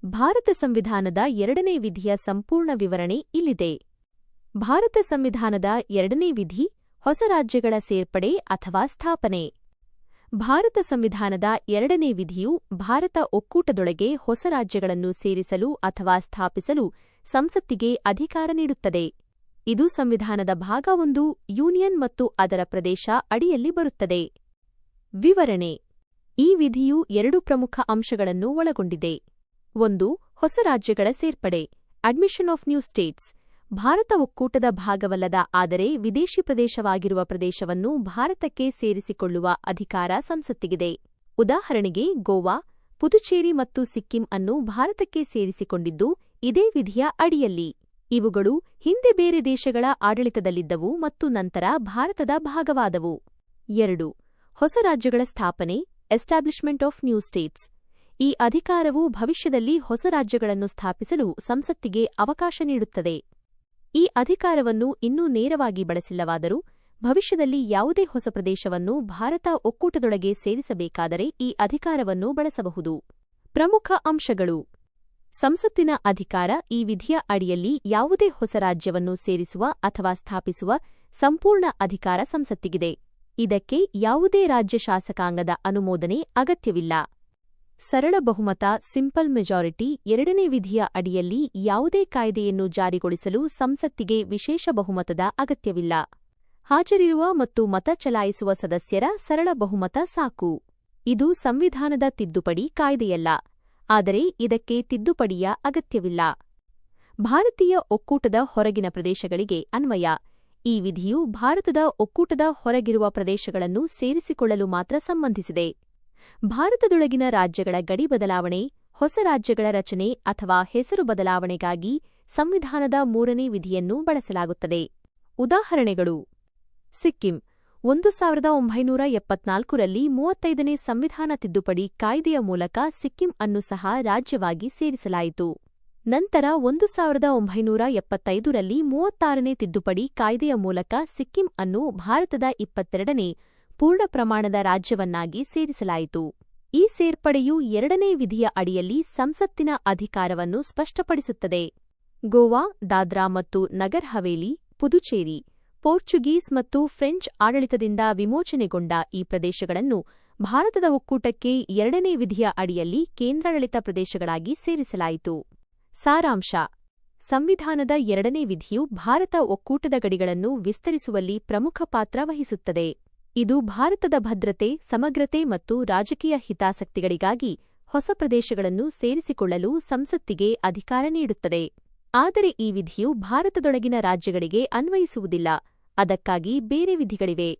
ಭಾರತ ಸಂವಿಧಾನದ 2ನೇ ವಿಧಿಯ ಸಂಪೂರ್ಣ ವಿವರಣೆ ಇಲ್ಲಿದೆ. ಭಾರತ ಸಂವಿಧಾನದ 2ನೇ ವಿಧಿ ಹೊಸ ರಾಜ್ಯಗಳ ಸೇರ್ಪಡೆ ಅಥವಾ ಸ್ಥಾಪನೆ. ಭಾರತ ಸಂವಿಧಾನದ 2ನೇ ವಿಧಿಯು ಭಾರತ ಒಕ್ಕೂಟದೊಳಗೆ ಹೊಸ ರಾಜ್ಯಗಳನ್ನು ಸೇರಿಸಲು ಅಥವಾ ಸ್ಥಾಪಿಸಲು ಸಂಸತ್ತಿಗೆ ಅಧಿಕಾರ ನೀಡುತ್ತದೆ. ಇದು ಸಂವಿಧಾನದ ಭಾಗ 1 ಯೂನಿಯನ್ ಮತ್ತು ಅದರ ಪ್ರದೇಶ ಅಡಿಯಲ್ಲಿ ಬರುತ್ತದೆ. ವಿವರಣೆ. ಈ ವಿಧಿಯು 2 ಪ್ರಮುಖ ಅಂಶಗಳನ್ನು ಒಳಗೊಂಡಿದೆ. 1. ಹೊಸ ರಾಜ್ಯಗಳ ಸೇರ್ಪಡೆ admission of new States. Bharat ಒಕ್ಕೂಟದ ಭಾಗವಲ್ಲದ ಆದರೆ ವಿದೇಶಿ ಪ್ರದೇಶವಾಗಿರುವ ಪ್ರದೇಶವನ್ನು ಭಾರತಕ್ಕೆ ಸೇರಿಸಿಕೊಳ್ಳುವ ಅಧಿಕಾರ ಸಂಸತ್ತಿಗಿದೆ. ಉದಾಹರಣೆಗೆ ಗೋವಾ, ಪುದುಚೇರಿ ಮತ್ತು ಸಿಕ್ಕಿಂ ಅನ್ನು ಭಾರತಕ್ಕೆ ಸೇರಿಸಿಕೊಂಡಿದ್ದು ಇದೇ ವಿಧಿಯ ಅಡಿಯಲ್ಲಿ. ಇವುಗಳು ಹಿಂದೆ ಬೇರೆ ದೇಶಗಳ ಆಡಳಿತದಲ್ಲಿದ್ದವು ಮತ್ತು ನಂತರ ಭಾರತದ ಭಾಗವಾದವು. 2. ಹೊಸ ರಾಜ್ಯಗಳ ಸ್ಥಾಪನೆ ಎಸ್ಟಾಬ್ಲಿಷ್ಮೆಂಟ್ ಆಫ್ ನ್ಯೂ ಸ್ಟೇಟ್ಸ್. ಈ ಅಧಿಕಾರವು ಭವಿಷ್ಯದಲ್ಲಿ ಹೊಸ ರಾಜ್ಯಗಳನ್ನು ಸ್ಥಾಪಿಸಲು ಸಂಸತ್ತಿಗೆ ಅವಕಾಶ ನೀಡುತ್ತದೆ. ಈ ಅಧಿಕಾರವನ್ನು ಇನ್ನೂ ನೇರವಾಗಿ ಬಳಸಿಲ್ಲವಾದರೂ ಭವಿಷ್ಯದಲ್ಲಿ ಯಾವುದೇ ಹೊಸ ಪ್ರದೇಶವನ್ನು ಭಾರತ ಒಕ್ಕೂಟದೊಳಗೆ ಸೇರಿಸಬೇಕಾದರೆ ಈ ಅಧಿಕಾರವನ್ನು ಬಳಸಬಹುದು. ಪ್ರಮುಖ ಅಂಶಗಳು. ಸಂಸತ್ತಿನ ಅಧಿಕಾರ ಈ ವಿಧಿಯ ಅಡಿಯಲ್ಲಿ ಯಾವುದೇ ಹೊಸ ರಾಜ್ಯವನ್ನು ಸೇರಿಸುವ ಅಥವಾ ಸ್ಥಾಪಿಸುವ ಸಂಪೂರ್ಣ ಅಧಿಕಾರ ಸಂಸತ್ತಿಗಿದೆ. ಇದಕ್ಕೆ ಯಾವುದೇ ರಾಜ್ಯ ಶಾಸಕಾಂಗದ ಅನುಮೋದನೆ ಅಗತ್ಯವಿಲ್ಲ. ಸರಳ ಬಹುಮತ ಸಿಂಪಲ್ ಮೆಜಾರಿಟಿ. 2ನೇ ವಿಧಿಯ ಅಡಿಯಲ್ಲಿ ಯಾವುದೇ ಕಾಯ್ದೆಯನ್ನು ಜಾರಿಗೊಳಿಸಲು ಸಂಸತ್ತಿಗೆ ವಿಶೇಷ ಬಹುಮತದ ಅಗತ್ಯವಿಲ್ಲ. ಹಾಜರಿರುವ ಮತ್ತು ಮತ ಚಲಾಯಿಸುವ ಸದಸ್ಯರ ಸರಳ ಬಹುಮತ ಸಾಕು. ಇದು ಸಂವಿಧಾನದ ತಿದ್ದುಪಡಿ ಕಾಯ್ದೆಯಲ್ಲ, ಆದರೆ ಇದಕ್ಕೆ ತಿದ್ದುಪಡಿಯ ಅಗತ್ಯವಿಲ್ಲ. ಭಾರತೀಯ ಒಕ್ಕೂಟದ ಹೊರಗಿನ ಪ್ರದೇಶಗಳಿಗೆ ಅನ್ವಯ. ಈ ವಿಧಿಯು ಭಾರತದ ಒಕ್ಕೂಟದ ಹೊರಗಿರುವ ಪ್ರದೇಶಗಳನ್ನು ಸೇರಿಸಿಕೊಳ್ಳಲು ಮಾತ್ರ ಸಂಬಂಧಿಸಿದೆ. ಭಾರತದೊಳಗಿನ ರಾಜ್ಯಗಳ ಗಡಿ ಬದಲಾವಣೆ, ಹೊಸ ರಾಜ್ಯಗಳ ರಚನೆ ಅಥವಾ ಹೆಸರು ಬದಲಾವಣೆಗಾಗಿ ಸಂವಿಧಾನದ 3ನೇ ವಿಧಿಯನ್ನು ಬಳಸಲಾಗುತ್ತದೆ. ಉದಾಹರಣೆಗಳು. ಸಿಕ್ಕಿಂ 1974ರಲ್ಲಿ 35ನೇ ಸಂವಿಧಾನ ತಿದ್ದುಪಡಿ ಕಾಯ್ದೆಯ ಮೂಲಕ ಸಿಕ್ಕಿಂ ಅನ್ನು ಸಹ ರಾಜ್ಯವಾಗಿ ಸೇರಿಸಲಾಯಿತು. ನಂತರ 1975ರಲ್ಲಿ 36ನೇ ತಿದ್ದುಪಡಿ ಕಾಯ್ದೆಯ ಮೂಲಕ ಸಿಕ್ಕಿಂ ಅನ್ನು ಭಾರತದ 22ನೇ ಪೂರ್ಣ ಪ್ರಮಾಣದ ರಾಜ್ಯವನ್ನಾಗಿ ಸೇರಿಸಲಾಯಿತು. ಈ ಸೇರ್ಪಡೆಯು 2ನೇ ವಿಧಿಯ ಅಡಿಯಲ್ಲಿ ಸಂಸತ್ತಿನ ಅಧಿಕಾರವನ್ನು ಸ್ಪಷ್ಟಪಡಿಸುತ್ತದೆ. ಗೋವಾ, ದಾದ್ರಾ ಮತ್ತು ನಗರ್ ಹವೇಲಿ, ಪುದುಚೇರಿ ಪೋರ್ಚುಗೀಸ್ ಮತ್ತು ಫ್ರೆಂಚ್ ಆಡಳಿತದಿಂದ ವಿಮೋಚನೆಗೊಂಡ ಈ ಪ್ರದೇಶಗಳನ್ನು ಭಾರತದ ಒಕ್ಕೂಟಕ್ಕೆ 2ನೇ ವಿಧಿಯ ಅಡಿಯಲ್ಲಿ ಕೇಂದ್ರಾಡಳಿತ ಪ್ರದೇಶಗಳಾಗಿ ಸೇರಿಸಲಾಯಿತು. ಸಾರಾಂಶ. ಸಂವಿಧಾನದ 2ನೇ ವಿಧಿಯು ಭಾರತ ಒಕ್ಕೂಟದ ಗಡಿಗಳನ್ನು ವಿಸ್ತರಿಸುವಲ್ಲಿ ಪ್ರಮುಖ ಪಾತ್ರ ವಹಿಸುತ್ತದೆ. ಇದು ಭಾರತದ ಭದ್ರತೆ, ಸಮಗ್ರತೆ ಮತ್ತು ರಾಜಕೀಯ ಹಿತಾಸಕ್ತಿಗಳಿಗಾಗಿ ಹೊಸ ಪ್ರದೇಶಗಳನ್ನು ಸೇರಿಸಿಕೊಳ್ಳಲು ಸಂಸತ್ತಿಗೆ ಅಧಿಕಾರ ನೀಡುತ್ತದೆ. ಆದರೆ ಈ ವಿಧಿಯು ಭಾರತದೊಳಗಿನ ರಾಜ್ಯಗಳಿಗೆ ಅನ್ವಯಿಸುವುದಿಲ್ಲ, ಅದಕ್ಕಾಗಿ ಬೇರೆ ವಿಧಿಗಳಿವೆ.